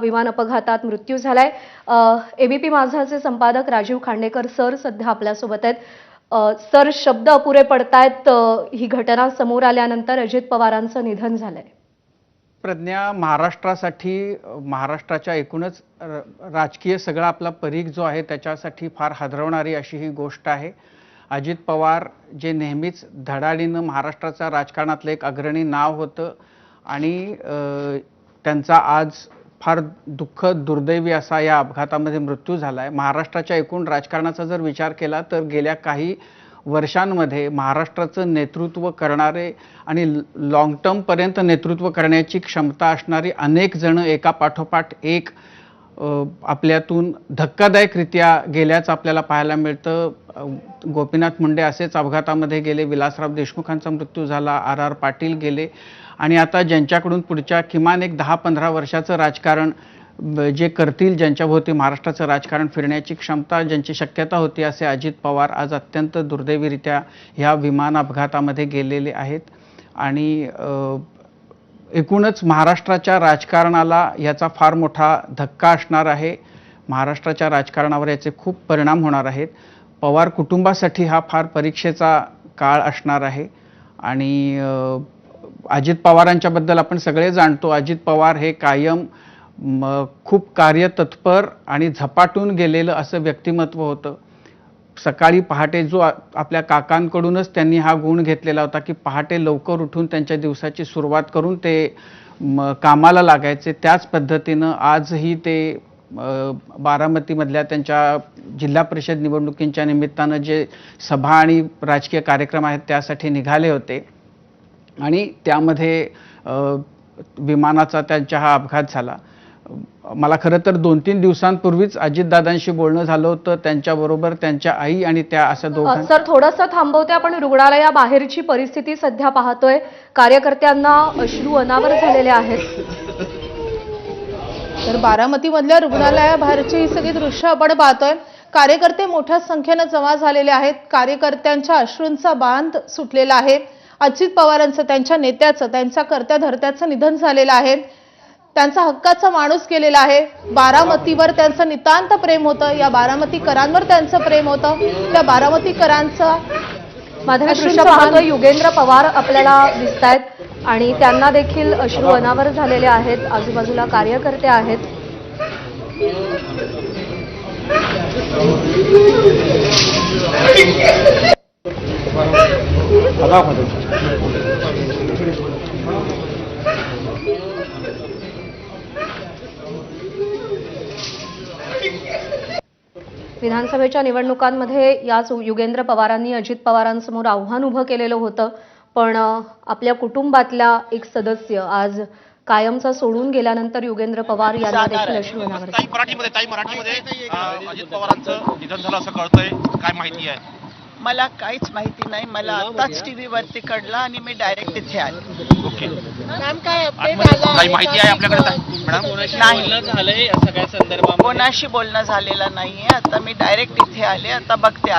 विमान अपघातात मृत्यू झालाय। एबीपी माझाचे संपादक राजीव खांडेकर सर सध्या आपल्यासोबत आहेत। सर, शब्द अपुरे पडतायत ही घटना समोर आल्यानंतर अजित पवारांचं निधन झालंय। प्रज्ञा, महाराष्ट्रासाठी, महाराष्ट्राच्या एकूणच राजकीय सगळा आपला परीघ जो आहे त्याच्यासाठी फार हादरवणारी अशी ही गोष्ट आहे। अजित पवार जे नेहमीच धडाडीनं महाराष्ट्राच्या राजकारणातलं एक अग्रणी नाव होतं आणि त्यांचा आज फार दुःखद दुर्दैवी असा या अपघातामध्ये मृत्यू झाला आहे। महाराष्ट्राच्या एकूण राजकारणाचा जर विचार केला तर गेल्या काही वर्षांमध्ये महाराष्ट्राचं नेतृत्व करणारे आणि लॉंग टर्म पर्यंत नेतृत्व करण्याची क्षमता असणारी अनेक जण एका पाठोपाठ एक आपल्यातून धक्कादायकरित्या गेल्याचं आपल्याला पाहायला मिळतं। गोपीनाथ मुंडे असेच अपघातामध्ये गेले, विलासराव देशमुखांचा मृत्यू झाला, आर पाटील गेले आणि आता ज्यांच्याकडून पुढच्या किमान एक 10-15 वर्षाचं राजकारण जे करतील, ज्यांच्याभोवती महाराष्ट्राचं राजकारण फिरण्याची क्षमता, ज्यांची शक्यता होती, असे अजित पवार आज अत्यंत दुर्दैवीरित्या ह्या विमान अपघातामध्ये गेलेले आहेत। आणि एकूणच महाराष्ट्राच्या राजकारणाला याचा फार मोठा धक्का असणार आहे। महाराष्ट्राच्या राजकारणावर याचे खूप परिणाम होणार आहेत। पवार कुटुंबासाठी हा फार परीक्षेचा काळ असणार आहे आणि अजित पवारांच्याबद्दल आपण सगळे जाणतो। अजित पवार हे कायम खूप कार्यतत्पर आणि झपाटून गेलेलं असं व्यक्तिमत्व होतं। सकाळी पहाटे जो आपल्या काकांकडूनच त्यांनी हा गुण घेतलेला होता की पहाटे लवकर उठून त्यांच्या दिवसाची सुरुवात करून ते कामाला लागायचे। त्याच पद्धतीनं आजही ते बारामतीमधल्या त्यांच्या जिल्हा परिषद निवडणुकींच्या निमित्तानं जे सभा आणि राजकीय कार्यक्रम आहेत त्यासाठी निघाले होते आणि त्यामध्ये विमानाचा त्यांचा हा अपघात झाला। मला खरं तर 2-3 दिवसांपूर्वीच अजितदादांशी बोलणं झालं होतं, त्यांच्याबरोबर त्यांच्या आई आणि त्या असं दोघांना। सर, थोडंसं थांबवते, आपण रुग्णालयाबाहेरची परिस्थिती सध्या पाहतोय। कार्यकर्त्यांना अश्रू अनावर झालेले आहेत। तर बारामतीमधल्या रुग्णालयाबाहेरची ही सगळी दृश्य आपण पाहतोय। कार्यकर्ते मोठ्या संख्येने जमा झालेले आहेत। कार्यकर्त्यांच्या अश्रूंचा बांध सुटलेला आहे। अजित पवारांचं, त्यांच्या नेत्याचं, त्यांच्या कर्त्या धर्त्याचं निधन झालेलं आहे। त्यांचा हक्काचा माणूस केलेला आहे। बारामतीवर त्यांचं नितांत प्रेम होतं, या बारामतीकरांवर त्यांचं प्रेम होतं। त्या बारामतीकरांचं दृश्य पाहतोय, युगेंद्र पवार आपल्याला दिसतायत आणि त्यांना देखील अश्रू अनावर झालेले आहेत। आजूबाजूला कार्यकर्ते आहेत। विधानसभेच्या निवडणुकांमध्ये याच युगेंद्र पवारांनी अजित पवारांसमोर आव्हान उभं केलेलं होतं, पण आपल्या कुटुंबातला एक सदस्य आज कायमचा सोडून गेल्यानंतर युगेंद्र पवार यांना देखील अश्रू अनावर झाले। मराठीमध्ये अजित पवारांचं निधन झालं असं कळतंय, काय माहिती आहे? मला काहीच माहिती नाही। मला आताच टीव्ही वरती कळलं आणि मी डायरेक्ट इथे आले। काही माहिती आहे आपल्याकडे मॅडम? नाही, कोणाशी बोलणं झालेलं नाहीये। आता मी डायरेक्ट इथे आले, आता बघते।